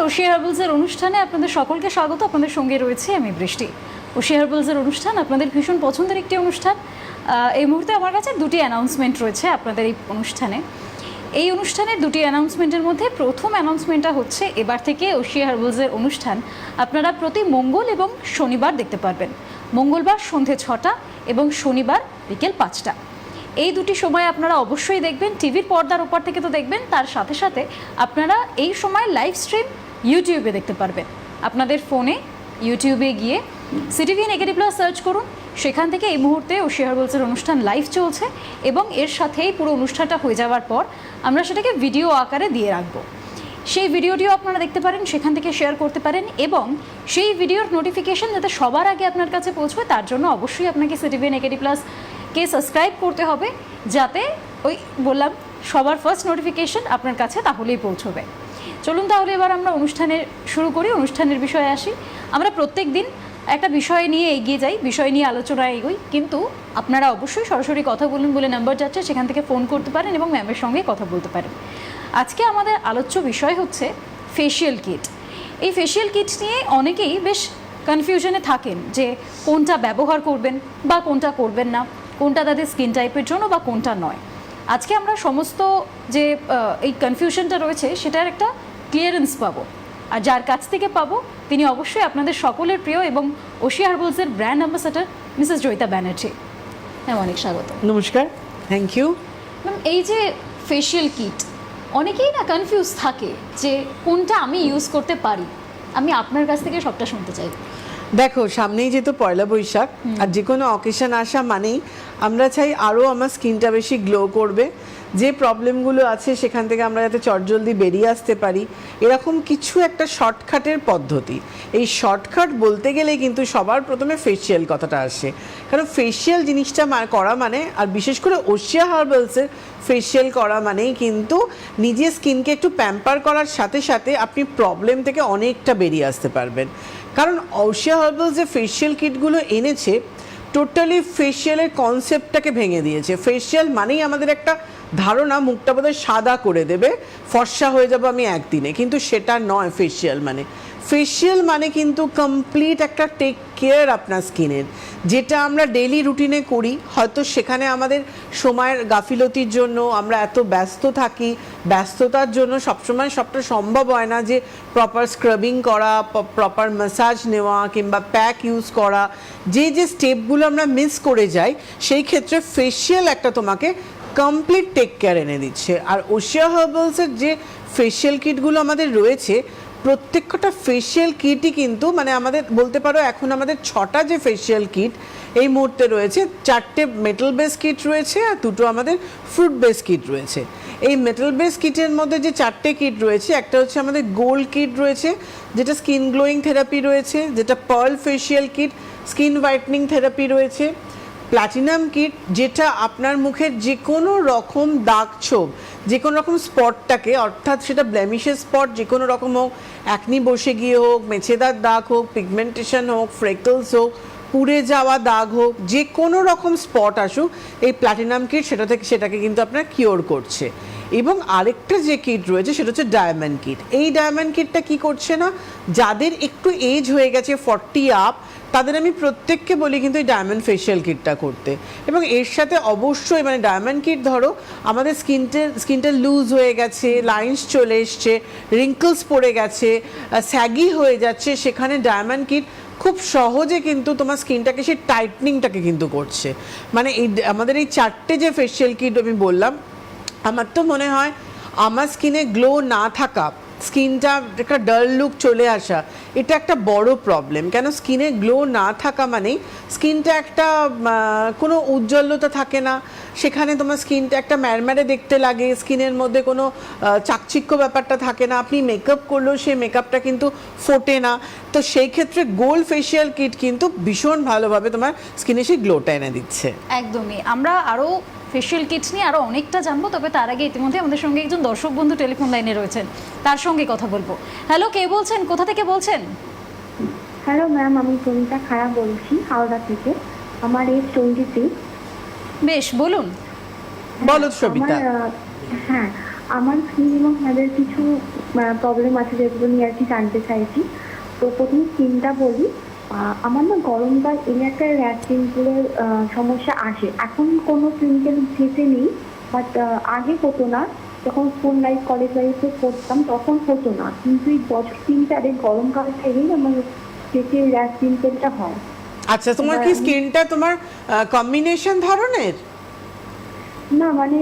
ওশিয়া হার্বালসের অনুষ্ঠানে আপনাদের সকলকে স্বাগত। আপনাদের সঙ্গে রয়েছে আমি বৃষ্টি। ওশিয়া হার্বালসের অনুষ্ঠান আপনাদের ভীষণ পছন্দের একটি অনুষ্ঠান। এই মুহূর্তে আমার কাছে দুটি অ্যানাউন্সমেন্ট রয়েছে আপনাদের এই অনুষ্ঠানে। এই অনুষ্ঠানের দুটি অ্যানাউন্সমেন্টের মধ্যে প্রথম অ্যানাউন্সমেন্টটা হচ্ছে এবার থেকে ওশিয়া হার্বালসের অনুষ্ঠান আপনারা প্রতি মঙ্গল এবং শনিবার দেখতে পারবেন। মঙ্গলবার সন্ধে 6টা এবং শনিবার বিকেল 5টা। এই দুটি সময় আপনারা অবশ্যই দেখবেন, টিভির পর্দার ওপর থেকে তো দেখবেন, তার সাথে সাথে আপনারা এই সময় লাইভ স্ট্রিম ইউটিউবে দেখতে পারবেন। আপনাদের ফোনে ইউটিউবে গিয়ে সিটিভি নেগেটিভ প্লাস সার্চ করুন, সেখান থেকে এই মুহূর্তে ওশিয়া হার্বালসের অনুষ্ঠান লাইভ চলছে এবং এর সাথেই পুরো অনুষ্ঠানটা হয়ে যাওয়ার পর আমরা সেটাকে ভিডিও আকারে দিয়ে রাখবো। সেই ভিডিওটিও আপনারা দেখতে পারেন, সেখান থেকে শেয়ার করতে পারেন এবং সেই ভিডিওর নোটিফিকেশন যাতে সবার আগে আপনার কাছে পৌঁছবে তার জন্য অবশ্যই আপনাকে সিটিভি নেগেটিভ প্লাসকে সাবস্ক্রাইব করতে হবে, যাতে ওই বললাম সবার ফার্স্ট নোটিফিকেশন আপনার কাছে তাহলেই পৌঁছবে। চলুন তাহলে এবার আমরা শুরু করি, অনুষ্ঠানের বিষয়ে আসি। আমরা প্রত্যেক দিন একটা বিষয় নিয়ে এগিয়ে যাই, বিষয় নিয়ে আলোচনায় এগোই, কিন্তু আপনারা অবশ্যই সরাসরি কথা বলুন বলে নাম্বার যাচ্ছে, সেখান থেকে ফোন করতে পারেন এবং ম্যামের সঙ্গে কথা বলতে পারেন। আজকে আমাদের আলোচ্য বিষয় হচ্ছে ফেশিয়াল কিট। এই ফেশিয়াল কিট নিয়ে অনেকেই বেশ কনফিউশনে থাকেন যে কোনটা ব্যবহার করবেন বা কোনটা করবেন না, কোনটা তাদের স্কিন টাইপের জন্য বা কোনটা নয়। আজকে আমরা সমস্ত যে এই কনফিউশনটা রয়েছে সেটার একটা ক্লিয়ারেন্স পাবো, আর যার কাছ থেকে পাবো তিনি অবশ্যই আপনাদের সকলের প্রিয় এবং ওশিয়া হার্বালসের brand ambassador Mrs Joyita Banerjee. Ma'am অনেক স্বাগত। নমস্কার, থ্যাংক ইউ। ম্যাম এই যে ফেশিয়াল কিট, অনেকেই না কনফিউজ থাকে যে কোনটা আমি ইউজ করতে পারি। আমি আপনার কাছ থেকে সবটা শুনতে চাই। দেখো, সামনেই যেহেতু পয়লা বৈশাখ, আর যে কোনো অকেশন আসা মানেই আমরা চাই আরও আমার স্কিনটা বেশি গ্লো করবে, যে প্রবলেমগুলো আছে সেখান থেকে আমরা যাতে চটজলদি বেরিয়ে আসতে পারি, এরকম কিছু একটা শর্টকাটের পদ্ধতি। এই শর্টকাট বলতে গেলে কিন্তু সবার প্রথমে ফেশিয়াল কথাটা আসে, কারণ ফেশিয়াল জিনিসটা করা মানে, আর বিশেষ করে ওশিয়া হার্বালসের ফেশিয়াল করা মানেই কিন্তু নিজের স্কিনকে একটু প্যাম্পার করার সাথে সাথে আপনি প্রবলেম থেকে অনেকটা বেরিয়ে আসতে পারবেন। কারণ ওশিয়া হার্বালস যে ফেশিয়াল কিটগুলো এনেছে টোটালি ফেশিয়ালের কনসেপ্টটাকে ভেঙে দিয়েছে। ফেশিয়াল মানেই আমাদের একটা ধারণা মুখটা বোধহয় সাদা করে দেবে, ফর্সা হয়ে যাবো আমি একদিনে, কিন্তু সেটা নয়। ফেশিয়াল মানে কিন্তু কমপ্লিট একটা টেক কেয়ার আপনার স্কিনের, যেটা আমরা ডেইলি রুটিনে করি। হয়তো সেখানে আমাদের সময়ের গাফিলতির জন্য আমরা এত ব্যস্ত থাকি, ব্যস্ততার জন্য সবসময় সবটা সম্ভব হয় না যে প্রপার স্ক্রাবিং করা, প্রপার ম্যাসাজ নেওয়া কিংবা প্যাক ইউজ করা, যে স্টেপগুলো আমরা মিস করে যাই, সেই ক্ষেত্রে ফেশিয়াল একটা তোমাকে কমপ্লিট টেক কেয়ার এনে দিচ্ছে। আর ওশিয়া হার্বালসের যে ফেশিয়াল কিটগুলো আমাদের রয়েছে, প্রত্যেকটা ফেশিয়াল কিটই কিন্তু আমাদের বলতে পারো এখন আমাদের 6টা যে ফেশিয়াল কিট এই মুহূর্তে রয়েছে, 4টে মেটাল বেস কিট রয়েছে আর 2টো আমাদের ফ্রুট বেস কিট রয়েছে। এই মেটাল বেস কিটের মধ্যে যে 4টে কিট রয়েছে, একটা হচ্ছে আমাদের গোল্ড কিট রয়েছে যেটা স্কিন গ্লোয়িং থেরাপি রয়েছে, যেটা pearl facial kit skin whitening therapy রয়েছে, প্ল্যাটিনাম কিট যেটা আপনার মুখের যে কোনো রকম দাগ ছোপ, যে কোনো রকম স্পটটাকে, অর্থাৎ সেটা ব্লেমিশের স্পট যে কোনো রকম হোক, অ্যাকনি বসে গিয়ে হোক, মেছেদার দাগ হোক, পিগমেন্টেশন হোক, ফ্রেকলস হোক, পুড়ে যাওয়া দাগ হোক, যে কোনো রকম স্পট আসুক, এই প্ল্যাটিনাম কিট সেটাকে কিন্তু আপনার কিওর করছে। এবং আরেকটা যে কিট রয়েছে সেটা হচ্ছে ডায়মন্ড কিট। এই ডায়মন্ড কিটটা কি করছে না, যাদের একটু এজ হয়ে গেছে 40 আপ, তাদের আমি প্রত্যেককে বলি কিন্তু এই ডায়মন্ড ফেশিয়াল কিটটা করতে। এবং এর সাথে অবশ্যই ডায়মন্ড কিট ধরো আমাদের স্কিনটা লুজ হয়ে গেছে, লাইন্স চলে এসছে, রিঙ্কলস পড়ে গেছে, স্যাগি হয়ে যাচ্ছে, সেখানে ডায়মন্ড কিট খুব সহজে কিন্তু তোমার স্কিনটাকে সেই টাইটনিংটাকে কিন্তু করছে। এই আমাদের এই 4টে যে ফেশিয়াল কিট আমি বললাম, আমার তো মনে হয় আমার স্কিনে গ্লো না থাকা, স্কিনটা একটা ডাল লুক চলে আসা, এটা একটা বড় প্রবলেম। কেন স্কিনে গ্লো না থাকা মানেই স্কিনটা একটা কোনো উজ্জ্বলতা থাকে না, সেখানে তোমার স্কিনটা একটা ম্যারম্যারে দেখতে লাগে, স্কিনের মধ্যে কোনো চাকচিক্য ব্যাপারটা থাকে না, আপনি মেকআপ করলেও সেই মেকআপটা কিন্তু ফোটে না। তো সেই ক্ষেত্রে গোল্ড ফেশিয়াল কিট কিন্তু ভীষণ ভালোভাবে তোমার স্কিনে সেই গ্লোটা এনে দিচ্ছে। একদমই। আমরা আরও ফেশিয়াল কিট নিয়ে আরও অনেকটা জানবো, তবে তার আগে ইতিমধ্যে আমাদের সঙ্গে একজন দর্শক বন্ধু টেলিফোন লাইনে রয়েছেন, তার সঙ্গে কথা বলবো। হ্যালো, কে বলছেন, কোথা থেকে বলছেন? হ্যালো ম্যাম, আমি প্রমিতা খাড়া বলছি, হাওড়া থেকে। আমার এজ 23। বেশ, বলুন। বলো সবিতা। হ্যাঁ, আমার স্কিন এবং হেয়ারের কিছু প্রবলেম আছে যেগুলো নিয়ে আর কি জানতে চাইছি। তো প্রথমে স্কিনটা বলি, আমার না গরমকাল এলে একটা র্যাশ পিম্পলের সমস্যা আসে। এখন কোনো ক্লিনিক্যাল ফেসে নেই, বাট আগে হতো না। যখন স্কুল লাইফ কলেজ লাইফে পড়তাম তখন হতো না, কিন্তু এই বছর 3-4 গরমকাল থেকেই আমার ফেসে র্যাশ পিম্পলটা হয়। আচ্ছা, তোমার কি স্কিনটা তোমার কম্বিনেশন ধরনের? না মানে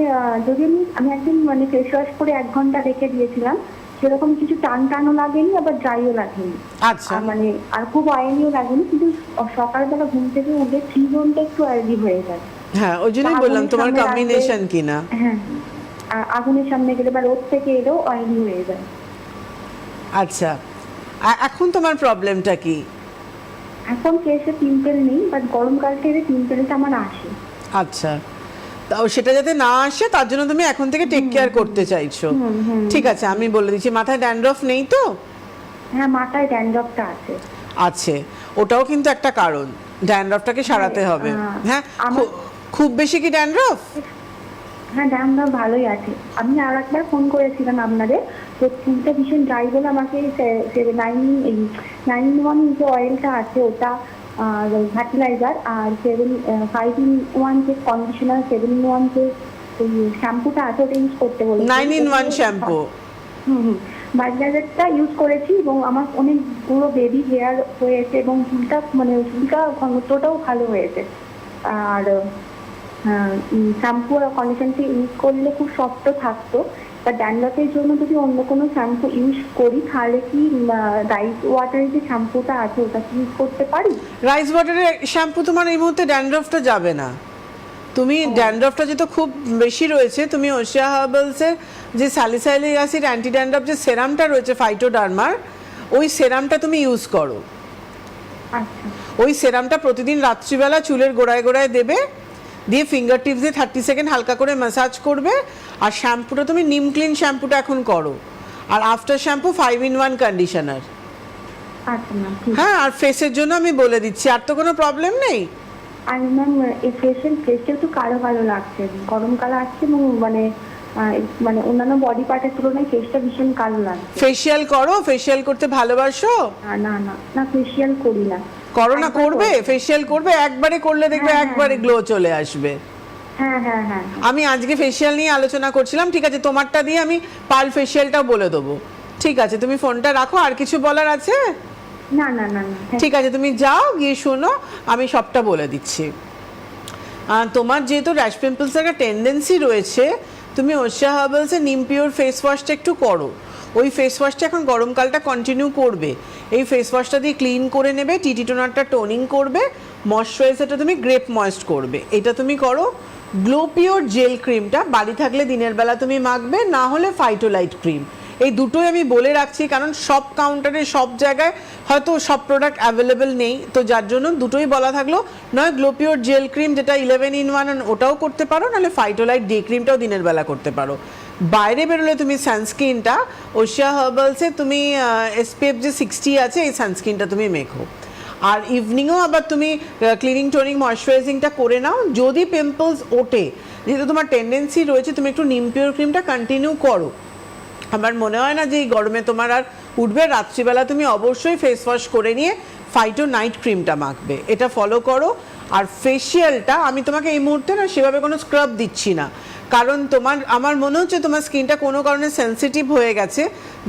যদি আমি একদিন মানে ফেস ওয়াশ করে 1 ঘন্টা রেখে দিয়েছিলাম, সেরকম কিছু টানও লাগেনি, আবার ড্রাইও লাগেনি। আচ্ছা, মানে আর খুব অয়েলিও লাগেনি, কিন্তু সকালবেলা ঘুম থেকে উঠে 3 ঘন্টা একটু অয়েলি হয়ে যায়। হ্যাঁ ওই জন্যই বললাম তোমার কম্বিনেশন কিনা। হ্যাঁ, আগুনের সামনে গেলে বা রোদ থেকে এলেও অয়েলি হয়ে যায়। আচ্ছা, এখন তোমার প্রবলেমটা কি? এখন ফেসে পিম্পল নেই, বাট গরমকাল থেকে পিম্পলটা আমার আসে। আচ্ছা, তাও সেটা যাতে না আসে তার জন্য তুমি এখন থেকে টেক কেয়ার করতে চাইছো। ঠিক আছে, আমি বলে দিচ্ছি, মাথায় ড্যান্ড্রফ নেই তো? হ্যাঁ, মাথায় ড্যান্ড্রফটা আছে। আছে, ওটাও কিন্তু একটা কারণ, ড্যান্ড্রফটাকে সারাতে হবে। হ্যাঁ, খুব বেশি কি ড্যান্ড্রফ? হ্যাঁ, ড্যান্ড্রফ ভালোই আছে। আমি আর একবার ফোন করেছিলাম আপনাদের, তো চুলটা ভীষণ ড্রাই বলে আমাকে 9-in-1 যে অয়েলটা আছে ওটা, ফার্টিলাইজার, আর 5-in-1 যে কন্ডিশনার, 7-in-1 যে শ্যাম্পুটা আছে ওটা ইউজ করতে বলেছে। 9-in-1 shampoo. ফার্টিলাইজারটা ইউজ করেছি এবং আমার অনেকগুলো বেবি হেয়ার হয়েছে এবং চুলটা ঘনত্বটাও ভালো হয়েছে। আর শ্যাম্পু আর কন্ডিশনারটি ইউজ করলে খুব সফট থাকতো। বা ড্যান্ড্রফের জন্য যদি অন্য কোনো শ্যাম্পু ইউজ করি তাহলে কি রাইস ওয়াটারের যে শ্যাম্পুটা আছে ওটা কি ইউজ করতে পারি? রাইস ওয়াটারের শ্যাম্পু তোমার এই মুহূর্তে ড্যান্ড্রফটা যাবে না। তুমি ড্যান্ড্রফটা যেহেতু খুব বেশি রয়েছে, তুমি ওশিয়া হার্বালসের যে স্যালিসাইলিক অ্যাসিড অ্যান্টি ড্যান্ড্রফ যে সেরামটা রয়েছে ফাইটোডার্মার, ওই সেরামটা তুমি ইউজ করো। আচ্ছা, ওই সেরামটা প্রতিদিন রাত্রিবেলা চুলের গোড়ায় গোড়ায় দেবে, দিয়ে ফিঙ্গার টিপস দিয়ে 30 সেকেন্ড হালকা করে ম্যাসাজ করবে। আর শ্যাম্পুটা তুমি নিম ক্লিন শ্যাম্পুটা এখন করো, আর আফটার শ্যাম্পু 5-in-1 কন্ডিশনার। আচ্ছা ম্যাম। হ্যাঁ, আর ফেসের জন্য আমি বলে দিচ্ছি, আর তো কোনো প্রবলেম নেই। আর ম্যাম এই ফেসটা একটু কালো কালো লাগছে, গরমকাল আসছে এবং মানে অন্যান্য বডি পার্টের তুলনায় ফেসটা ভীষণ কালো লাগছে। ফেসিয়াল করো? ফেসিয়াল করতে ভালোবাসো? না না না, ফেসিয়াল করি না। করো না, করবে ফেসিয়াল করবে, একবারে করলে দেখবে একবারে গ্লো চলে আসবে। হ্যাঁ হ্যাঁ হ্যাঁ, আমি আজকে ফেসিয়াল নিয়ে আলোচনা করছিলাম, ঠিক আছে, তোমারটা দিয়ে আমি পার্ল ফেসিয়ালটাও বলে দেবো। ঠিক আছে, তুমি ফোনটা রাখো, আর কিছু বলার আছে? না না না না, ঠিক আছে, তুমি যাও, গিয়ে শোনো, আমি সবটা বলে দিচ্ছি। তোমার যেহেতু র্যাশ পিম্পলস একটা টেন্ডেন্সি রয়েছে, তুমি ওশিয়া হার্বালসের নিম পিওর ফেস ওয়াশটা একটু করো। ওই ফেস ওয়াশটা এখন গরমকালটা কন্টিনিউ করবে। এই ফেস ওয়াশটা দিয়ে ক্লিন করে নেবে, টিটি টোনারটা টোনিং করবে, ময়শ্চারাইজারটা তুমি গ্রেপ ময়েস্ট করবে, এটা তুমি করো। গ্লো পিওর জেল ক্রিমটা বাড়ি থাকলে দিনের বেলা তুমি মাখবে, না হলে ফাইটোলাইট ক্রিম। এই দুটোই আমি বলে রাখছি, কারণ সব কাউন্টারে সব জায়গায় হয়তো সব প্রোডাক্ট অ্যাভেলেবেল নেই, তো যার জন্য দুটোই বলা থাকলো। নয় গ্লো পিওর জেল ক্রিম যেটা 11-in-1 ওটাও করতে পারো, নাহলে ফাইটোলাইট ডে ক্রিমটাও দিনের বেলা করতে পারো। বাইরে বেরোলে তুমি সানস্ক্রিনটা ওশিয়া হার্বালসে তুমি SPF যে 60 আছে এই সানস্ক্রিনটা তুমি মেখো। আর ইভিনিংও আবার তুমি ক্লিনিং টোনিং ময়শ্চারাইজিংটা করে নাও। যদি পিম্পলস ওঠে, যেহেতু তোমার টেন্ডেন্সি রয়েছে, তুমি একটু নিম পিওর ক্রিমটা কন্টিনিউ করো। আমার মনে হয় না যে এই গরমে তোমার আর উঠবে। রাত্রিবেলা তুমি অবশ্যই ফেস ওয়াশ করে নিয়ে ফাইটো নাইট ক্রিমটা মাখবে, এটা ফলো করো। আর ফেসিয়ালটা আমি তোমাকে এই মুহূর্তে না সেভাবে কোনো স্ক্রাব দিচ্ছি না, কারণ আমার মনে হচ্ছে তোমার স্কিনটা কোনো কারণে সেন্সিটিভ হয়ে গেছে,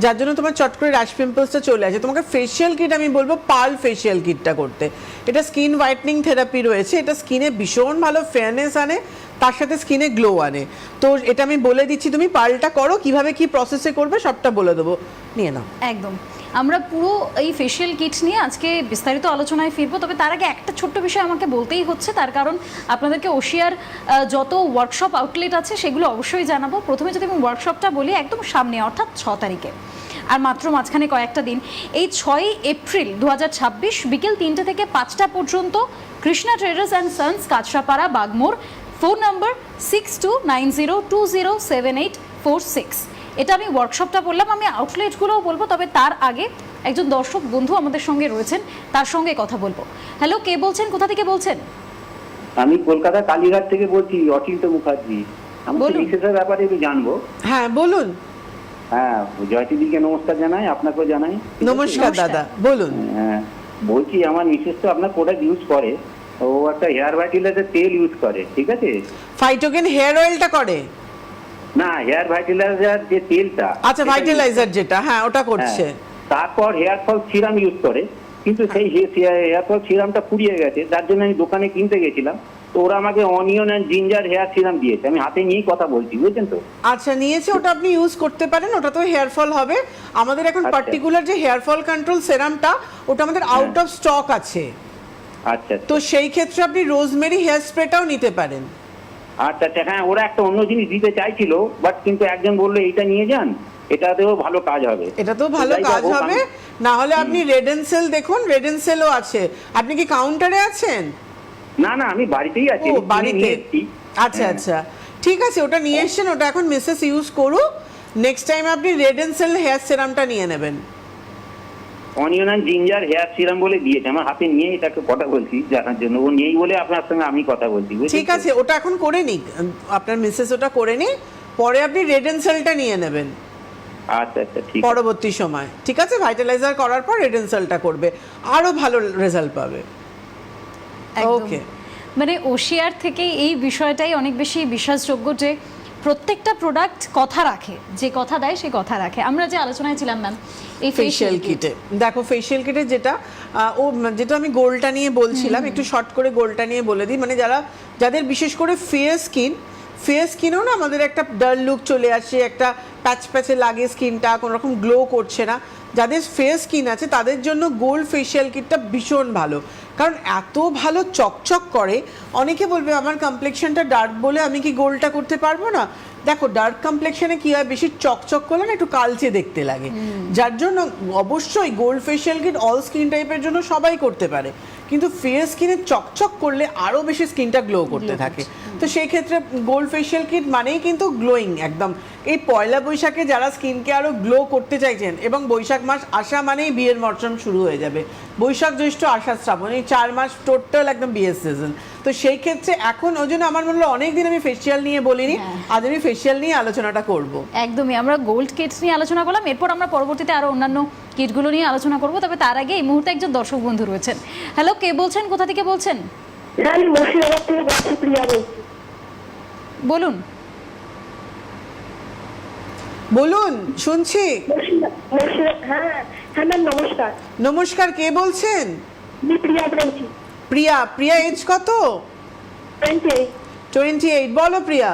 যার জন্য তোমার চট করে র্যাশ পিম্পলসটা চলে আসে। তোমাকে ফেসিয়াল কিট আমি বলবো পার্ল ফেসিয়াল কিটটা করতে। এটা স্কিন হোয়াইটনিং থেরাপি রয়েছে, এটা স্কিনে ভীষণ ভালো ফেয়ারনেস আনে, তার সাথে স্কিনে গ্লো আনে। তো এটা আমি বলে দিচ্ছি, তুমি পার্লটা করো, কিভাবে কি প্রসেসে করবে সবটা বলে দেবো, নিয়ে নাও। একদম, আমরা পুরো এই ফেশিয়াল কিট নিয়ে আজকে বিস্তারিত আলোচনায় ফিরবো। তবে তার আগে একটা ছোট্ট বিষয় আমাকে বলতেই হচ্ছে, তার কারণ আপনাদেরকে ওশিয়ার যত ওয়ার্কশপ আউটলেট আছে সেগুলো অবশ্যই জানাবো। প্রথমে যদি আমি ওয়ার্কশপটা বলি, একদম সামনে অর্থাৎ 6 তারিখে, আর মাত্র মাঝখানে কয়েকটা দিন, এই 6 এপ্রিল 2026 বিকেল 3টে থেকে 5টা পর্যন্ত Krishna traders and sons, Kanchrapara, Bagmor. Phone number 6290207846। এটা আমি ওয়ার্কশপটা বললাম, আমি আউটলেটগুলোও বলবো। তবে তার আগে একজন দর্শক বন্ধু আমাদের সঙ্গে রয়েছেন, তার সঙ্গে কথা বলবো। হ্যালো, কে বলছেন, কোথা থেকে বলছেন? আমি কলকাতা কালীঘাট থেকে বলছি, অচিন্ত মুখার্জি। আমি বলুন। বিশেষের ব্যাপারে একটু জানবো। হ্যাঁ বলুন। হ্যাঁ, জয়তিদিকে নমস্কার জানাই, আপনাকেও জানাই। নমস্কার দাদা, বলুন। হ্যাঁ, বলছি আমার মিসেস তো আপনার প্রোডাক্ট ইউজ করে, ও একটা হেয়ার ভাইটালাইজার তেল ইউজ করে, ঠিক আছে? ফাইটোকেন হেয়ার অয়েলটা করে? না, হেয়ার ভাইটালাইজার যে তেলটা, আচ্ছা, ভাইটালাইজার যেটা, হ্যাঁ ওটা করছে। তারপর হেয়ার ফল সিরাম ইউজ করে, কিন্তু সেই হেয়ার ফল সিরামটা ফুরিয়ে গেছে, যার জন্য আমি দোকানে কিনতে গেছিলাম, তো ওরা আমাকে onion and ginger hair serum দিয়েছে, আমি হাতে নিয়েই কথা বলছি, বুঝছেন তো? আচ্ছা, নিয়েছে, ওটা আপনি ইউজ করতে পারেন, ওটা তো হেয়ার ফল হবে। আমাদের এখন আচ্ছা। পার্টিকুলার যে হেয়ার ফল কন্ট্রোল সেরামটা, ওটা আমাদের আউট অফ স্টক আছে। আচ্ছা তো সেই ক্ষেত্রে আপনি রোজমেরি হেয়ার স্প্রেটাও নিতে পারেন। আচ্ছা আচ্ছা, হ্যাঁ ওরা একটা অন্য জিনিস দিতে চাইছিল, বাট কিন্তু একজন বললো এইটা নিয়ে যান, এটাতেও ভালো কাজ হবে। এটা তো ভালো যাই কাজ হোক, হবে। না হলে আপনি রেড এন্ড সেল দেখুন, রেড এন্ড সেলও আছে। আপনি কি কাউন্টারে আছেন? না না, আমি বাড়িতেই আছি, ও, আমি কিনে বাড়িতে। নিয়ে এসেছি। আচ্ছা হ্যাঁ। আচ্ছা, ঠিক আছে, ওটা নিয়ে এসেছেন, ওটা এখন মিসেস ইউজ করুক। নেক্সট টাইম আপনি রেড এন্ড সেল হেয়ার সেরামটা নিয়ে নেবেন। Onion and ginger hair serum বলে দিয়েছে, আমার হাতে নিয়ে এটাকে কথা বলছি জানার জন্য, ও নেই বলে আপনার সঙ্গে আমি কথা বলছি, বুঝছেন ঠিক তো? আছে, ওটা এখন করে নিক, আপনার মিসেস ওটা করে নিক, পরে আপনি রেড এন্ড সেলটা নিয়ে নেবেন আচ্ছা আচ্ছা, ঠিক আছে। পরবর্তী সময়। ঠিক আছে, ভাইটালাইজার করার পর রেড এন্ড সেলটা করবে, আরো ভালো রেজাল্ট পাবে। একদম। ওকে। মানে ওশিয়ার থেকে এই বিষয়টাই অনেক বেশি বিশ্বাসযোগ্য যে প্রত্যেকটা প্রোডাক্ট কথা রাখে, যে কথা দেয় সে কথা রাখে। আমরা যে আলোচনায় ছিলাম ম্যাম এই ফেশিয়াল কিটে, দেখো ফেশিয়াল কিটে যেটা যেটা আমি গোলটা নিয়ে বলছিলাম, একটু শর্ট করে গোলটা নিয়ে বলে দিই। মানে যাদের বিশেষ করে ফেয়ার স্কিনও না আমাদের একটা ডাল লুক চলে আসে, একটা প্যাচ প্যাচে লাগে স্কিনটা, কোনো রকম গ্লো করছে না, যাদের ফেয়ার স্কিন আছে তাদের জন্য গোল্ড ফেশিয়াল কিটটা ভীষণ ভালো। কারণ এত ভালো চকচক করে। অনেকে বলবে আমার কমপ্লেকশনটা ডার্ক বলে আমি কি গোলটা করতে পারবো না। দেখো, ডার্ক কমপ্লেকশনে কি হয়, বেশি চকচক করলে না একটু কালচে দেখতে লাগে, যার জন্য অবশ্যই gold facial kit all skin টাইপের জন্য সবাই করতে পারে, কিন্তু ফেয়ার স্কিনে চকচক করলে আরও বেশি স্কিনটা গ্লো করতে থাকে। তো সেই ক্ষেত্রে গোল্ড ফেশিয়াল কিট মানেই কিন্তু গ্লোয়িং একদম। এই পয়লা বৈশাখে যারা স্কিনকে আরও গ্লো করতে চাইছেন, এবং বৈশাখ মাস আসা মানেই বিয়ের মরশুম শুরু হয়ে যাবে, বৈশাখ জ্যৈষ্ঠ আষাঢ় শ্রাবণ, এই 4 মাস টোটাল একদম বিয়ের সিজন। তো সেই ক্ষেত্রে এখন ওই জন্য আমার মনে হলো অনেকদিন আমি ফেশিয়াল নিয়ে বলিনি, আজ আমি ফেশিয়াল নিয়ে আলোচনাটা করব। একদমই, আমরা গোল্ড কিটস নিয়ে আলোচনা করলাম, এরপর আমরা পরবর্তীতে আরো অন্যান্য কিটগুলো নিয়ে আলোচনা করব। তবে তার আগে এই মুহূর্তে একজন দর্শক বন্ধু রয়েছেন। হ্যালো, কে বলছেন, কোথা থেকে বলছেন? আমি মুর্শিদাবাদ থেকে বলছি, প্রিয়া বলছি। বলুন। বলুন, শুনছি। হ্যাঁ হ্যাঁ ম্যাম, নমস্কার। নমস্কার, কে বলছেন? আমি প্রিয়া বলছি। প্রিয়া এজ কত? 28। বলো প্রিয়া।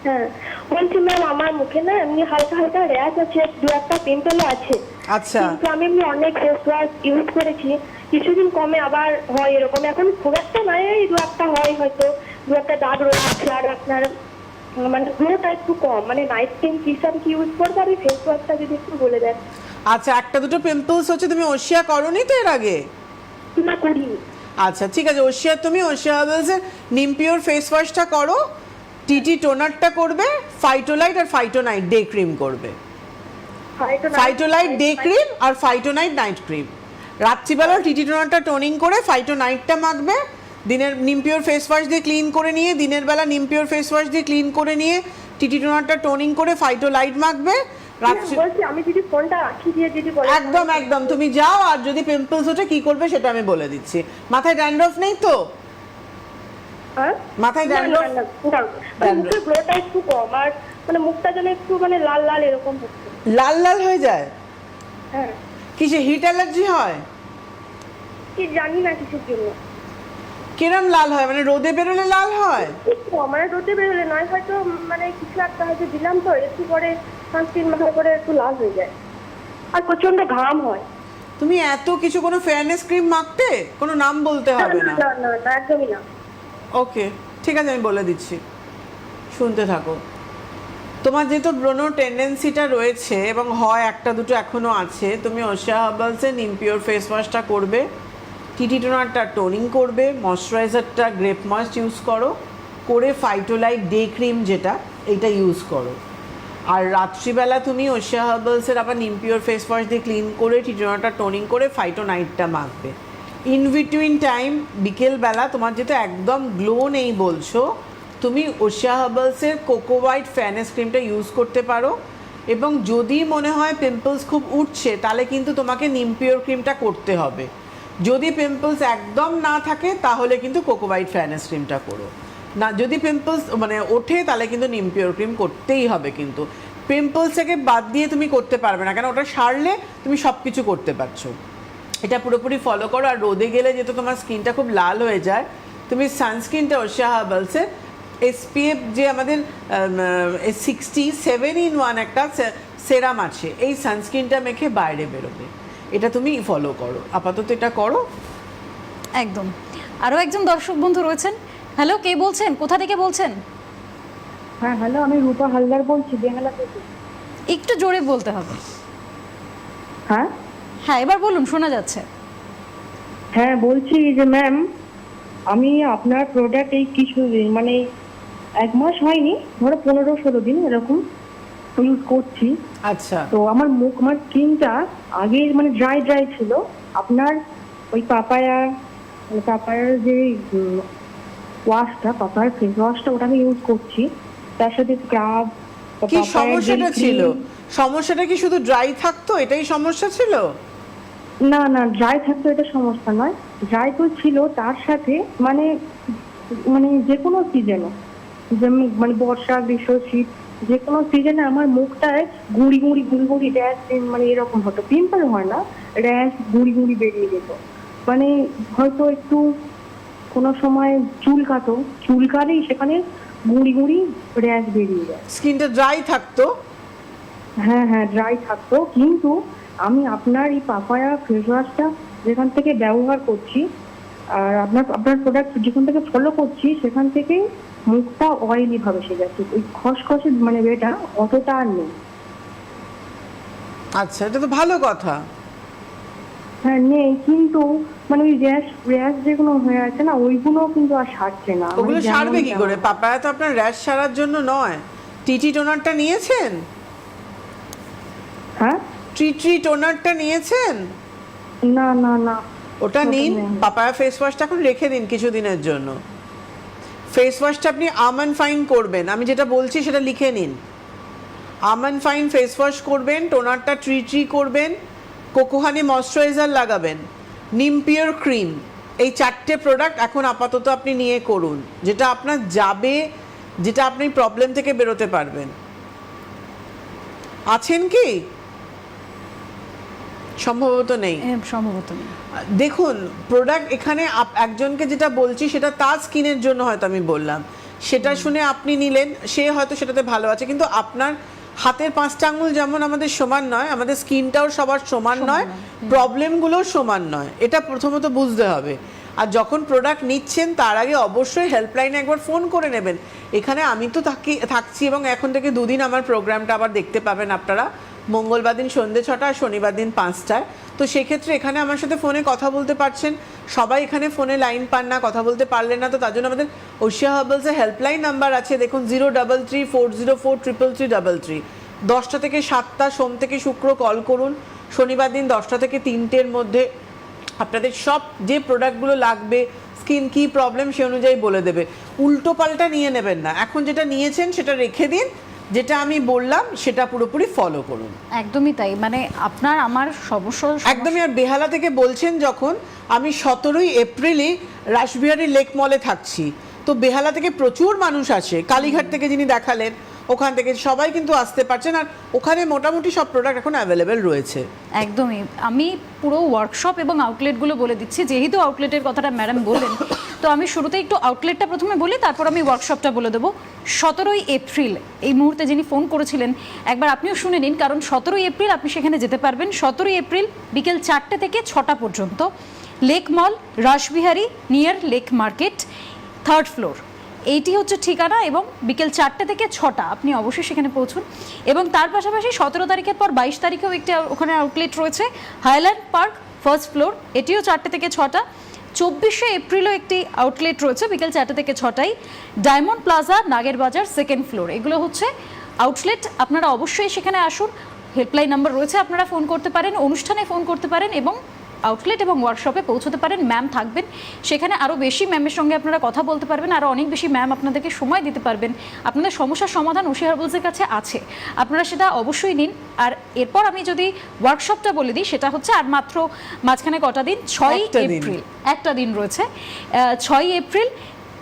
হ্যাঁ, বলছি ম্যাম আমার মুখে না এমনি হালকা হালকা র্যাশ আছে, দু একটা পিম্পলও আছে। আচ্ছা। কিন্তু আমি এমনি অনেক ফেস ওয়াশ ইউজ করেছি, কিছুদিন কমে আবার হয় এরকম। এখন খুব একটা নয়, এই দু একটা হয়, হয়তো দু একটা দাগ রয়েছে। আর আপনার মানে গ্লোটা একটু কম, মানে নাইট ক্রিম কিসাম কি ইউজ করবো, আর ফেস ওয়াশটা যদি একটু বলে দেন। আচ্ছা, একটা দুটো পিম্পলস হচ্ছে, তুমি ওশিয়া করোনি তো এর আগে? না, করিনি। আচ্ছা ঠিক আছে, তুমি ওশিয়া হার্বালসের নিমপিওর ফেস ওয়াশটা করো, টিটি টোনারটা করবে, ফাইটোলাইট আর ফাইটোনাইট ডে ক্রিম করবে। ফাইটোলাইট ডে ক্রিম আর ফাইটোনাইট নাইট ক্রিম। রাত্রিবেলা টিটি টোনারটা টোনিং করে ফাইটোনাইটটা মাখবে, দিনের নিমপিওর ফেস ওয়াশ দিয়ে ক্লিন করে নিয়ে, দিনের বেলা নিমপিওর ফেস ওয়াশ দিয়ে ক্লিন করে নিয়ে টিটি টোনারটা টোনিং করে ফাইটোলাইট মাখবে। আমি যদি ফোনটা রাখি দিয়ে যদি বলেন। একদম তুমি যাও, আর যদি পিম্পলস ওঠে কি করবে সেটা আমি বলে দিচ্ছি। মাথায় ড্যান্ড্রফ নেই তো? মাথায় ড্যান্ড্রফ? মুখের গ্লোটা একটু কম, আর মানে মুখটা যেন একটু মানে লাল লাল এরকম হচ্ছে। লাল হয়ে যায়? হ্যাঁ। কিসে হিট অ্যালার্জি হয়? কি জানি না কিসের জন্য। কিরম লাল হয়, মানে রোদে বেরোলে লাল হয়? মানে রোদে বেরোলে নয়, হয়তো মানে কিছু একটা হয়তো দিলাম তো একটু পরে সানস্ক্রিন মাথার করে একটু লাল হয়ে যায়, আর প্রচন্ড ঘাম হয়। তুমি এত কিছু, কোনো ফেয়ারনেস ক্রিম মাখতে? কোনো নাম বলতে হবে না। না একদমই না। ওকে ঠিক আছে, আমি বলে দিচ্ছি, শুনতে থাকো। তোমার যেহেতু ব্রোনো টেন্ডেন্সিটা রয়েছে এবং হয় একটা দুটো এখনও আছে, তুমি ওশিয়া হার্বালসের নিমপিওর ফেস ওয়াশটা করবে, টিটি টোনারটা টোনিং করবে, ময়শ্চারাইজারটা গ্রেপ ময়েস্ট ইউজ করো, করে ফাইটোলাইট ডে ক্রিম যেটা এইটা ইউজ করো। আর রাত্রিবেলা তুমি ওশিয়া হার্বালসের আবার নিমপিওর ফেস ওয়াশ দিয়ে ক্লিন করে টিটি টোনারটা টোনিং করে ফাইটোনাইটটা মাখবে। ইন বিটুইন টাইম বিকেলবেলা তোমার যেটা একদম গ্লো নেই বলছো, তুমি ওশিয়া হার্বালসের কোকো হোয়াইট ফেয়ারনেস ক্রিমটা ইউজ করতে পারো, এবং যদি মনে হয় পিম্পলস খুব উঠছে তাহলে কিন্তু তোমাকে নিম পিওর ক্রিমটা করতে হবে। যদি পিম্পলস একদম না থাকে তাহলে কিন্তু কোকো হোয়াইট ফেয়ারনেস ক্রিমটা করো না। যদি পিম্পলস মানে ওঠে তাহলে কিন্তু নিম পিওর ক্রিম করতেই হবে। কিন্তু পিম্পলসটাকে বাদ দিয়ে তুমি করতে পারবে না, কেন ওটা সারলে তুমি সব কিছু করতে পারছো। এটা পুরোপুরি ফলো করো। আর রোদে গেলে যেহেতু তোমার স্কিনটা খুব লাল হয়ে যায়, তুমি সানস্ক্রিনটা ওশিয়া হার্বালসের SPF যে আমাদের 67 একটা সেরাম আছে, এই সানস্ক্রিনটা মেখে বাইরে বেরোবে। এটা তুমি ফলো করো, আপাতত এটা করো। একদম। আরও একজন দর্শক বন্ধু রয়েছেন। হ্যালো, কে বলছেন, কোথা থেকে বলছেন? হ্যাঁ হ্যালো, আমি রূপা হালদার বলছি বেহালা থেকে। একটু জোরে বলতে হবে। হ্যাঁ হ্যাঁ, এবার বলুন, শোনা যাচ্ছে। হ্যাঁ বলছি যে ম্যাম, আমি আপনার প্রোডাক্ট এই কিছু মানে 1 মাস হয়নি, ধরো 15-16 দিন এরকম ইউজ করছি। আচ্ছা, তো আমার স্কিনটা আগে মানে ড্রাই ছিল। আপনার ওই পাপায়ার যে ওয়াশটা, পাপায়ার ফেস ওয়াশটা, ওটা আমি ইউজ করছি। তার সাথে স্ক্রাব। কি সমস্যাটা ছিল? সমস্যাটা কি শুধু ড্রাই থাকতো, এটাই সমস্যা ছিল? না না, ড্রাই থাকতো এটা সমস্যা নয়। ড্রাই তো ছিল, তার সাথে মানে মানে যে কোনো সিজনে, যেমন মানে বর্ষা, গ্রীষ্ম, শীত, যে কোনো সিজনে আমার মুখটায় গুঁড়ি গুঁড়ি র্যাশ মানে এরকম হতো। পিম্পল হয় না, র্যাশ গুঁড়ি বেরিয়ে যেত। মানে হয়তো একটু কোনো সময় চুলকালেই সেখানে গুঁড়ি র্যাশ বেরিয়ে যায়। স্কিনটা ড্রাই থাকতো? হ্যাঁ হ্যাঁ, ড্রাই থাকতো। কিন্তু আমি আপনার এই পাপায়া ফেস ওয়াশটা যেখান থেকে ব্যবহার করছি, আর আপনার প্রোডাক্ট যেখান থেকে ফলো করছি, সেখান থেকে মুখটা অয়েলি ভাবে এসে গেছে। ওই খসখসে মানে এটা অতটা আর নেই। আচ্ছা, এটা তো ভালো কথা। হ্যাঁ নেই, কিন্তু মানে ওই র্যাশ যেগুলো হয়ে আছে না, ওইগুলো কিন্তু আর সারছে না। ওগুলো মানে সারবে কি যেমন করে? তেমন। পাপায়া তো আপনার র্যাশ সারার জন্য নয়। টিটি টোনারটা নিয়েছেন? হ্যাঁ, টি টোনারটা নিয়েছেন? না না না, ওটা নিন। পাপায়া ফেস ওয়াশটা এখন রেখে দিন কিছুদিনের জন্য। ফেস ওয়াশটা আপনি আমন্ড ফাইন করবেন, আমি যেটা বলছি সেটা লিখে নিন। আমন্ড ফাইন ফেস ওয়াশ করবেন, টোনারটা ট্রি করবেন, কোকোহানি ময়শ্চারাইজার লাগাবেন, নিম পিওর ক্রিম। এই 4টে প্রোডাক্ট এখন আপাতত আপনি নিয়ে করুন, যেটা আপনার যাবে, যেটা আপনি প্রবলেম থেকে বেরোতে পারবেন। আছেন কি? সম্ভবত নেই। সম্ভবত নেই। দেখুন, প্রোডাক্ট এখানে একজনকে যেটা বলছি সেটা তার স্কিনের জন্য হয়তো আমি বললাম, সেটা শুনে আপনি নিলেন, সে হয়তো সেটাতে ভালো আছে। কিন্তু আপনার হাতের 5টা আঙুল যেমন আমাদের সমান নয়, আমাদের স্কিনটাও সবার সমান নয়, প্রবলেমগুলোও সমান নয়। এটা প্রথমত বুঝতে হবে। আর যখন প্রোডাক্ট নিচ্ছেন তার আগে অবশ্যই হেল্পলাইনে একবার ফোন করে নেবেন। এখানে আমি তো থাকছি, এবং এখন থেকে 2 দিন আমার প্রোগ্রামটা আবার দেখতে পাবেন আপনারা। মঙ্গলবার দিন সন্ধ্যে 6টা আর শনিবার দিন 5টায়। তো সেক্ষেত্রে এখানে আমার সাথে ফোনে কথা বলতে পারছেন। সবাই এখানে ফোনে লাইন পান না, কথা বলতে পারলেন না, তো তার জন্য আমাদের ওশিয়া হার্বালসের হেল্পলাইন নাম্বার আছে, দেখুন 03340433333। 10টা থেকে 7টা সোম থেকে শুক্র কল করুন। শনিবার দিন 10টা থেকে 3টের মধ্যে আপনাদের সব যে প্রোডাক্টগুলো লাগবে, স্কিন কী প্রবলেম সে অনুযায়ী বলে দেবে। উল্টো পাল্টা নিয়ে নেবেন না। এখন যেটা নিয়েছেন সেটা রেখে দিন, যেটা আমি বললাম সেটা পুরোপুরি ফলো করুন। একদমই তাই। মানে আপনার আমার সমস্যা একদমই। আর বেহালা থেকে বলছেন যখন, আমি 17ই এপ্রিলই রাসবিহারী লেক মলে থাকছি। তো বেহালা থেকে প্রচুর মানুষ আসে, কালীঘাট থেকে যিনি দেখালেন ওখান থেকে সবাই কিন্তু আসতে পারছেন। আর ওখানে মোটামুটি সব প্রোডাক্ট এখন অ্যাভেলেবেল রয়েছে। একদমই। আমি পুরো ওয়ার্কশপ এবং আউটলেটগুলো বলে দিচ্ছি, যেহেতু আউটলেটের কথাটা ম্যাডাম বললেন, তো আমি শুরুতে একটু আউটলেটটা প্রথমে বলি, তারপর আমি ওয়ার্কশপটা বলে দেবো। 17ই এপ্রিল এই মুহূর্তে যিনি ফোন করেছিলেন, একবার আপনিও শুনে নিন, কারণ 17ই এপ্রিল আপনি সেখানে যেতে পারবেন। 17ই এপ্রিল বিকেল 4টে থেকে 6টা পর্যন্ত, lake mall, Rashbehari, near lake market, 3rd floor. এইটি হচ্ছে ঠিকানা, এবং বিকেল 4টে থেকে 6টা আপনি অবশ্যই সেখানে পৌঁছুন। এবং তার পাশাপাশি 17 তারিখের পর 22 তারিখেও একটি ওখানে আউটলেট রয়েছে, হাইল্যান্ড পার্ক, 1st ফ্লোর, এটিও 4টে থেকে 6টা। 24শে এপ্রিলও একটি আউটলেট রয়েছে বিকেল 4টে থেকে 6টায়, ডায়মন্ড প্লাজা, নাগের বাজার, 2nd ফ্লোর। এগুলো হচ্ছে আউটলেট। আপনারা অবশ্যই সেখানে আসুন। হেল্পলাইন নাম্বার রয়েছে, আপনারা ফোন করতে পারেন, অনুষ্ঠানে ফোন করতে পারেন, এবং আউটলেট এবং ওয়ার্কশপে পৌঁছতে পারেন। ম্যাম থাকবেন সেখানে, আরও বেশি ম্যামের সঙ্গে আপনারা কথা বলতে পারবেন, আরও অনেক বেশি ম্যাম আপনাদেরকে সময় দিতে পারবেন। আপনাদের সমস্যার সমাধান ওশি হার্বালসের কাছে আছে, আপনারা সেটা অবশ্যই নিন। আর এরপর আমি যদি ওয়ার্কশপটা বলে দিই, সেটা হচ্ছে আর মাত্র মাঝখানে কটা দিন, 6 এপ্রিল একটা দিন রয়েছে। 6 এপ্রিল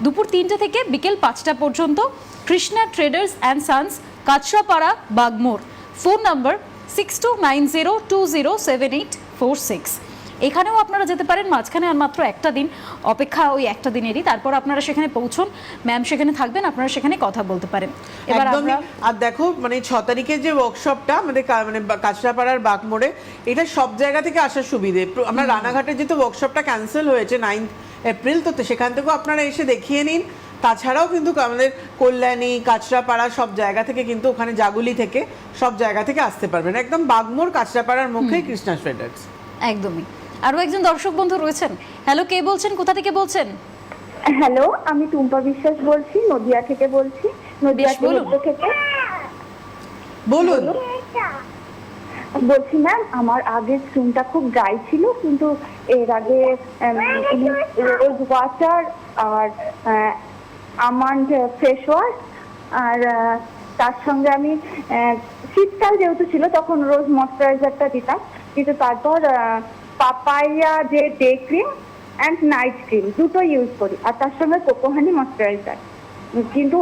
দুপুর 3টে থেকে বিকেল 5টা পর্যন্ত, Krishna traders and sons, Kanchrapara, Bagmor. Phone number 6290207846। এখানেও আপনারা যেতে পারেন। মাঝখানে আর মাত্র একটা দিন অপেক্ষা, ওই একটা দিনেরই। তারপর আপনারা সেখানে পৌঁছুন, ম্যাম সেখানে থাকবেন, আপনারা সেখানে কথা বলতে পারেন। এবার আমরা আর দেখো, মানে 6 তারিখের যে ওয়ার্কশপটা আমাদের মানে কাঁচরাপাড়ার বাগমোড়ে, এটা সব জায়গা থেকে আসার সুবিধে। আমরা রানাঘাটের যেহেতু ওয়ার্কশপটা ক্যান্সেল হয়েছে 9 এপ্রিল, তো সেখান থেকেও আপনারা এসে দেখিয়ে নিন। তাছাড়াও কিন্তু আমাদের কল্যাণী, কাঁচরাপাড়া সব জায়গা থেকে, কিন্তু ওখানে জাগুলি থেকে সব জায়গা থেকে আসতে পারবেন। একদম বাগমোড় কাঁচরাপাড়ার মুখেই কৃষ্ণা ট্রেডার্স। একদমই। আরও একজন দর্শক বন্ধু রয়েছেন। হ্যালো, কে বলছেন, কোথা থেকে বলছেন? হ্যালো, আমি টুম্পা বিশ্বাস বলছি, নদিয়া থেকে বলছি, নদিয়া থেকে। বলুন। বলছি ম্যাম, আমার আগের স্কিনটা খুব ড্রাই ছিল, কিন্তু এর আগে রোজ ওয়াটার আর আমন্ড ফেস ওয়াশ, আর তার সঙ্গে আমি শীতকাল যেহেতু ছিল তখন রোজ ময়শ্চারাইজারটা দিতাম, কিন্তু তারপর পাপায়া যে day cream and night cream দুটো ইউজ করি, আর তার সঙ্গে কোকোহানি ময়শ্চারাইজার। কিন্তু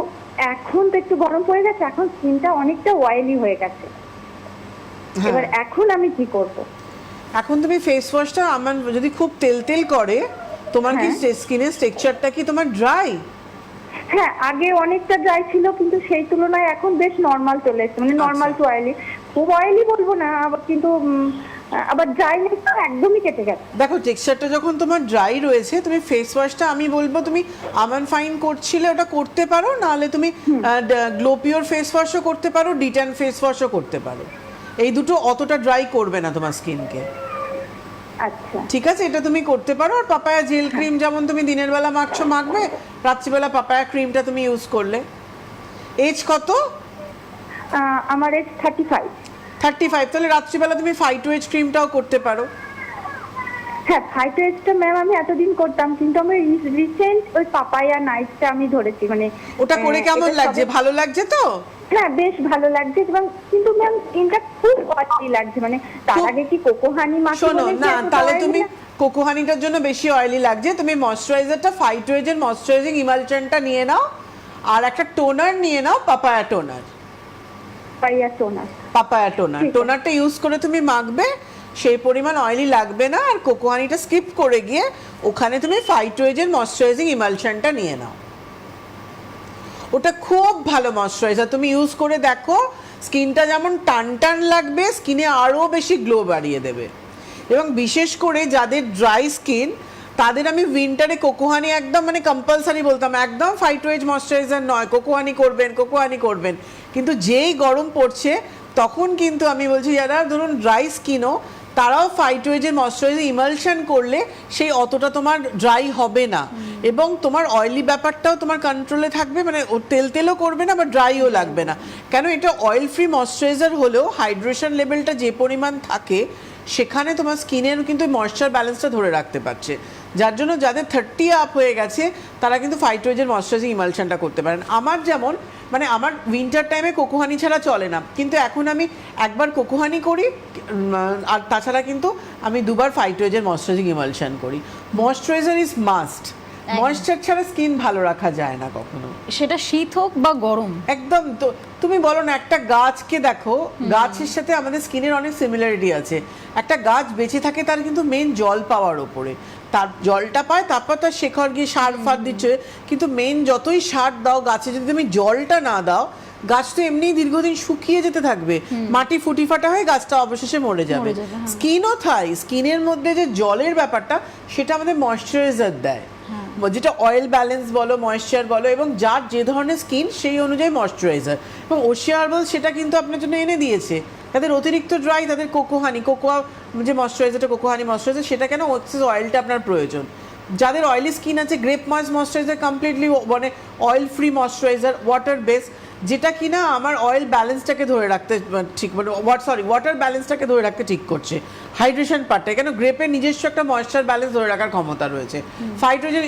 এখন তো একটু গরম পড়ে গেছে, এখন স্কিনটা অনেকটা অয়েলি হয়ে গেছে। এবার এখন আমি কি করব? এখন তুমি ফেস ওয়াশটা, আমার যদি খুব তেল তেল করে, তোমার কি স্কিনের টেক্সচারটা কি তোমার ড্রাই? হ্যাঁ, আগে অনেকটা ড্রাই ছিল, কিন্তু সেই তুলনায় এখন বেশ নর্মাল চলে এসেছে, মানে নর্মাল টু অয়েলি। খুব অয়েলি বলবো না, আবার কিন্তু আবার ড্রাইনেস তো একদমই কেটে গেছে। দেখো, টেক্সচারটা যখন তোমার ড্রাই রয়েছে, তুমি ফেস ওয়াশটা, আমি বলবো তুমি আমান ফাইন করছিলে ওটা করতে পারো, নাহলে তুমি গ্লো পিওর ফেস ওয়াশও করতে পারো, ডিট্যান ফেস ওয়াশও করতে পারো। এই দুটো অতটা ড্রাই করবে না তোমার স্কিনকে। আচ্ছা, ঠিক আছে, এটা তুমি করতে পারো। আর পাপায়া জেল ক্রিম যেমন তুমি দিনের বেলা মাখছো, মাখবে, রাত্রিবেলা পাপায়া ক্রিমটা তুমি ইউজ করলে। এজ কত? আমার এজ 35। 35, তাহলে রাত্রিবেলা তুমি ফাইটো এজ ক্রিমটাও করতে পারো। হ্যাঁ, ফাইটো এজটা ম্যাম আমি এতদিন করতাম, কিন্তু আমি রিসেন্ট ওই পাপায়া নাইটটা আমি ধরেছি। মানে ওটা করে কেমন লাগছে? ভালো লাগছে তো? হ্যাঁ, বেশ ভালো লাগছে, এবং কিন্তু ম্যাম স্কিনটা খুব অয়েলি লাগছে। মানে তার আগে কি কোকোহানি মাখি? শোনো না, তাহলে তুমি কোকোহানিটার জন্য বেশি অয়েলি লাগছে, তুমি ময়শ্চারাইজারটা ফাইটো এজের ময়শ্চারাইজিং ইমালশনটা নিয়ে নাও, আর একটা টোনার নিয়ে নাও, পাপায়া টোনার। পাপায়া টোনার, টোনারটা ইউজ করে তুমি মাখবে, সেই পরিমাণ অয়েলি লাগবে না। আর কোকোহানিটা স্কিপ করে গিয়ে ওখানে তুমি ফাইটো এজের ময়শ্চারাইজিং ইমালশনটা নিয়ে নাও। ওটা খুব ভালো ময়শ্চারাইজার, তুমি ইউজ করে দেখো, স্কিনটা যেমন টান টান লাগবে, স্কিনে আরও বেশি গ্লো বাড়িয়ে দেবে। এবং বিশেষ করে যাদের ড্রাই স্কিন, তাদের আমি উইন্টারে কোকোহানি একদম মানে কম্পালসারি বলতাম, একদম ফাইটো এজ ময়শ্চারাইজার নয়, কোকোহানি করবেন, কোকোহানি করবেন। কিন্তু যেই গরম পড়ছে তখন কিন্তু আমি বলছি, যারা ধরুন ড্রাই স্কিনও, তারাও ফাইটো এজের ময়শ্চারাইজার ইমালশন করলে সেই অতটা তোমার ড্রাই হবে না, এবং তোমার অয়েলি ব্যাপারটাও তোমার কন্ট্রোলে থাকবে। মানে ও তেল তেলও করবে না বা ড্রাইও লাগবে না। কেন, এটা অয়েল ফ্রি ময়শ্চারাইজার হলেও হাইড্রেশন লেভেলটা যে পরিমাণ থাকে, সেখানে তোমার স্কিনের কিন্তু ময়েশ্চার ব্যালেন্সটা ধরে রাখতে পারছে। যার জন্য যাদের 30 আপ হয়ে গেছে, তারা কিন্তু ফাইটো এজের ময়শ্চারাইজিং ইমালশনটা করতে পারেন। আমার যেমন, মানে আমার উইন্টার টাইমে কোকোহানি ছাড়া চলে না, কিন্তু এখন আমি একবার কোকোহানি করি, আর তাছাড়া কিন্তু আমি 2বার ফাইটো এজের ময়শ্চারাইজিং ইমালশন করি। ময়শ্চারাইজার ইজ মাস্ট, ময়েশ্চার ছাড়া স্কিন ভালো রাখা যায় না কখনো, সেটা শীত হোক বা গরম। একদম। তো তুমি বলো না, একটা গাছকে দেখো, গাছের সাথে আমাদের স্কিনের অনেক সিমিলারিটি আছে। একটা গাছ বেঁচে থাকে তার কিন্তু মেন জল পাওয়ার ওপরে, তার জলটা পায়, তারপর তার শেকড় গিয়ে সার ফার দিচ্ছে। কিন্তু মেন যতই সার দাও গাছে, যদি তুমি জলটা না দাও, গাছ তো এমনিই দীর্ঘদিন শুকিয়ে যেতে থাকবে, মাটি ফুটি ফাটা হয়ে গাছটা অবশেষে মরে যাবে। স্কিনও তাই, স্কিনের মধ্যে যে জলের ব্যাপারটা, সেটা আমাদের ময়শ্চারাইজার দেয়, যেটা অয়েল ব্যালেন্স বলো, ময়েশ্চার বলো, এবং যার যে ধরনের স্কিন সেই অনুযায়ী ময়শ্চারাইজার। এবং ওশি হার্বাল সেটা কিন্তু আপনার জন্য এনে দিয়েছে। তাদের অতিরিক্ত ড্রাই, তাদের কোকোহানি, কোকোয়া যে ময়শ্চারাইজারটা, কোকোহানি ময়শ্চারাইজার, সেটা কেন, এক্সেস অয়েলটা আপনার প্রয়োজন। যাদের অয়েলি স্কিন আছে, গ্রেপ ময়েস ময়শ্চারাইজার কমপ্লিটলি মানে oil free moisturiser, water base, যেটা কিনা আমার অয়েল ব্যালেন্সটাকে ধরে রাখতে ঠিক মানে ওয়াটার ব্যালেন্সটাকে ধরে রাখতে ঠিক করছে, হাইড্রেশন পার্টটা। কেন গ্রেপের নিজস্ব একটা ময়েশ্চার ব্যালেন্স ধরে রাখার ক্ষমতা রয়েছে। ফাইটোজেন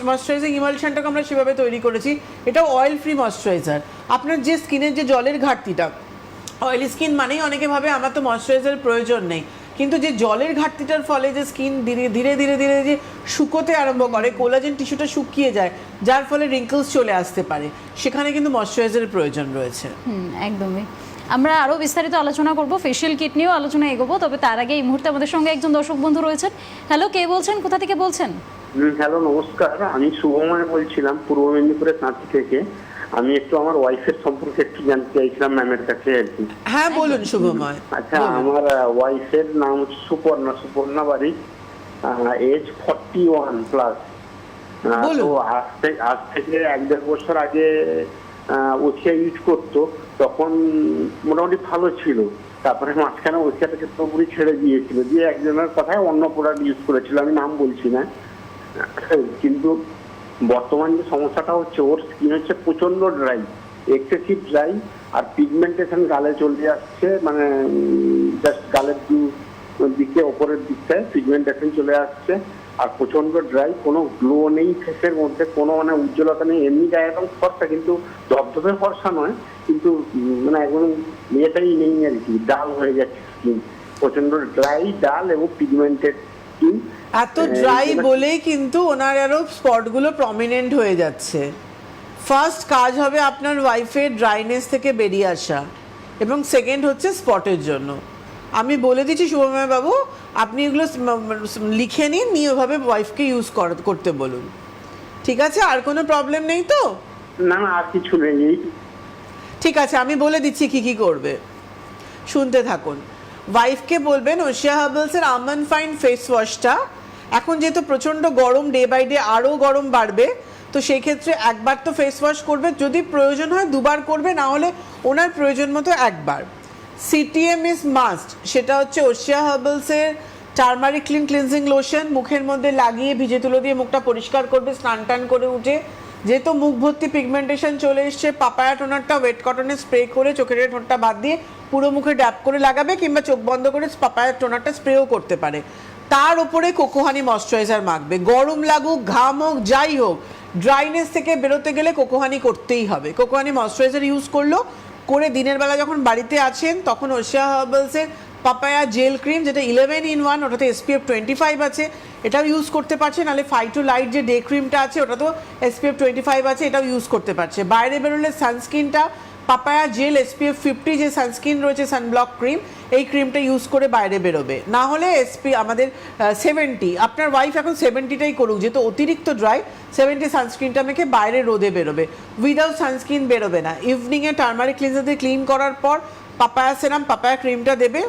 ময়েশ্চারাইজিং ইমালশনটাকে আমরা সেভাবে তৈরি করেছি, এটাও অয়েল ফ্রি ময়েশ্চারাইজার। আপনার যে স্কিনের যে জলের ঘাটতিটা, অয়েলি স্কিন মানেই অনেকে ভাবে আমার তো ময়েশ্চারাইজারের প্রয়োজন নেই, কিন্তু যে জলের ঘাটতিটার ফলে যে স্কিন ধীরে ধীরে ধীরে ধীরে যে শুকোতে আরম্ভ করে, কোলাজেন টিস্যুটা শুকিয়ে যায়, যার ফলে রিঙ্কলস চলে আসতে পারে, সেখানে কিন্তু ময়েশ্চারাইজারের প্রয়োজন রয়েছে। একদমই। আমরা আরও বিস্তারিত আলোচনা করব, ফেশিয়াল কিট নিয়েও আলোচনা এগোবো, তবে তার আগে এই মুহূর্তে আমাদের সঙ্গে একজন দর্শক বন্ধু রয়েছেন। হ্যালো, কে বলছেন, কোথা থেকে বলছেন? হ্যালো, নমস্কার। আমি শুভময় বলছিলাম পূর্ব মেদিনীপুরের কাঁথি থেকে। আমি একটু আমার ওয়াইফের সম্পর্কে একটু জানতে চাইছিলাম ম্যামের কাছে আর কি। হ্যাঁ বলুন শুভময়। আচ্ছা, আমার ওয়াইফের নাম হচ্ছে সুপর্ণা বারিক, এজ 41+। তো আজ থেকে 1-1.5 বছর আগে ওসিয়া ইউজ করতো, তখন মোটামুটি ভালো ছিল। তারপরে মাঝখানে ওসিয়াটাকে পুরোপুরি ছেড়ে দিয়েছিল, দিয়ে একজনের কথায় অন্য প্রোডাক্ট ইউজ করেছিল, আমি নাম বলছি না। কিন্তু বর্তমান যে সমস্যাটা হচ্ছে, ওর স্কিন হচ্ছে প্রচন্ড ড্রাই, এক্সেসিভ ড্রাই, আর পিগমেন্টেশন গালে চলে আসছে, মানে জাস্ট গালের দিকে ওপরের দিকটায় পিগমেন্টেশন চলে আসছে, আর প্রচন্ড ড্রাই, কোনো গ্লো নেই ফেসের মধ্যে, কোনো মানে উজ্জ্বলতা নেই। এমনি গায়ে একদম ফর্সা, কিন্তু ধবধবে ফর্সা নয়, কিন্তু মানে একদম ইয়েটাই নেই আর কি, ডাল হয়ে যাচ্ছে স্কিন, প্রচন্ড ড্রাই, ডাল এবং পিগমেন্টেড স্কিন। এত ড্রাই বলেই কিন্তু ওনার আরো স্পটগুলো প্রমিনেন্ট হয়ে যাচ্ছে। ফার্স্ট কাজ হবে আপনার ওয়াইফের ড্রাইনেস থেকে বেরিয়ে আসা, এবং সেকেন্ড হচ্ছে স্পটের জন্য। আমি বলে দিচ্ছি শুভময় বাবু, আপনি এগুলো লিখে নিন, নিয়ে ওভাবে ওয়াইফকে ইউজ করতে বলুন, ঠিক আছে? আর কোনো প্রবলেম নেই তো? না না, আর কিছু নেই। ঠিক আছে, আমি বলে দিচ্ছি কি কি করবে, শুনতে থাকুন। ওয়াইফকে বলবেন ওশিয়া হার্বালসের আমন্ড ফাইন ফেস ওয়াশটা। এখন যেহেতু প্রচণ্ড গরম, ডে বাই ডে আরও গরম বাড়বে, তো সেই ক্ষেত্রে একবার তো ফেস ওয়াশ করবে, যদি প্রয়োজন হয় 2বার করবে, না হলে ওনার প্রয়োজন মতো একবার। সিটিএম ইজ মাস্ট, সেটা হচ্ছে ওশিয়া হার্বালসের টার্মারিক ক্লিন ক্লিনজিং লোশন। মুখের মধ্যে লাগিয়ে ভিজে তুলো দিয়ে মুখটা পরিষ্কার করবে স্নান টান করে উঠে। যেহেতু মুখ ভর্তি পিগমেন্টেশন চলে এসছে, পাপায়া টোনারটা ওয়েট কটনে স্প্রে করে চোখের ঠোঁটটা বাদ দিয়ে পুরো মুখে ড্যাপ করে লাগাবে, কিংবা চোখ বন্ধ করে পাপায়া টোনারটা স্প্রেও করতে পারে। তার উপরে কোকোহানি ময়শ্চারাইজার মাখবে। গরম লাগুক, ঘাম হোক, যাই হোক, ড্রাইনেস থেকে বেরোতে গেলে কোকোহানি করতেই হবে। কোকোহানি ময়শ্চারাইজার ইউজ করে দিনের বেলা যখন বাড়িতে আছেন, তখন ওশিয়া হার্বালসের পাপায়া জেল ক্রিম, যেটা 11-in-1, ওটাতে SPF 25 আছে, এটাও ইউজ করতে পারছে। নাহলে ফাইটো লাইট যে ডে ক্রিমটা আছে, ওটা তো SPF 25 আছে, এটাও ইউজ করতে পারছে। বাইরে বেরোলে সানস্ক্রিনটা পাপায়া জেল SPF 50 যে সানস্ক্রিন রয়েছে, সানব্লক ক্রিম, এই ক্রিমটা ইউজ করে বাইরে বেরোবে। না হলে আমাদের 70, আপনার ওয়াইফ এখন 70টাই করুক, যেহেতু অতিরিক্ত ড্রাই, 70 সানস্ক্রিনটা মেখে বাইরে রোদে বেরোবে। উইদাউট সানস্ক্রিন বেরোবে না। ইভিনিংয়ে টার্মারিক ক্লিনজার দিয়ে ক্লিন করার পর পাপায়া সেরাম, পাপায়া ক্রিমটা দেবে।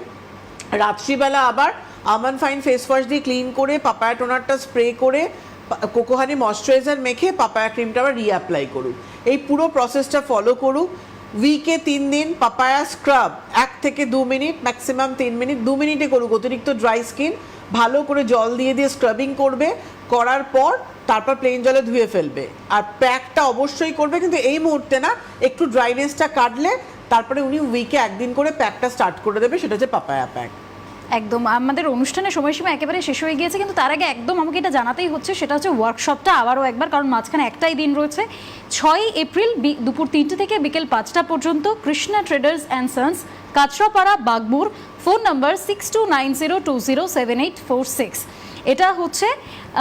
রাত্রিবেলা আবার আমন্ড ফাইন ফেস ওয়াশ দিয়ে ক্লিন করে পাপায়া টোনারটা স্প্রে করে কোকোহানি ময়শ্চারাইজার মেখে পাপায়া ক্রিমটা আবার রিঅ্যাপ্লাই করুক। এই পুরো প্রসেসটা ফলো করুক। উইকে 3 দিন পাপায়া স্ক্রাব 1 থেকে 2 মিনিট, ম্যাক্সিমাম 3 মিনিট, 2 মিনিটে করুক। অতিরিক্ত ড্রাই স্কিন ভালো করে জল দিয়ে স্ক্রাবিং করবে, করার পর তারপর প্লেন জলে ধুয়ে ফেলবে। আর প্যাকটা অবশ্যই করবে, কিন্তু এই মুহূর্তে না, একটু ড্রাইনেসটা কাটলে তারপরে উনি উইকে 1 দিন করে প্যাকটা স্টার্ট করে দেবে, সেটা হচ্ছে পাপায়া প্যাক। একদম। আমাদের অনুষ্ঠানের সময়সীমা একেবারে শেষ হয়ে গিয়েছে, কিন্তু তার আগে একদম আমাকে এটা জানাতেই হচ্ছে, সেটা হচ্ছে ওয়ার্কশপটা আবারও একবার, কারণ মাঝখানে একটাই দিন রয়েছে। 6 এপ্রিল দুপুর 3টে থেকে বিকেল 5টা পর্যন্ত, Krishna traders and sons, Kanchrapara, Bagmore. Phone number 6290207846। এটা হচ্ছে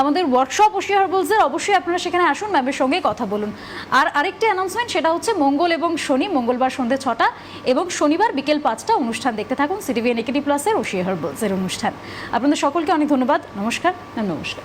আমাদের ওয়ার্কশপ ওশিয়া হার্বালসের। অবশ্যই আপনারা সেখানে আসুন, ম্যামের সঙ্গে কথা বলুন। আর আরেকটি অ্যানাউন্সমেন্ট, সেটা হচ্ছে মঙ্গল এবং শনি, মঙ্গলবার সন্ধ্যে 6টা এবং শনিবার বিকেল 5টা অনুষ্ঠান দেখতে থাকুন সিটিভিএন একেডি প্লাসের ওশিয়া হার্বালসের অনুষ্ঠান। আপনাদের সকলকে অনেক ধন্যবাদ। নমস্কার। নমস্কার।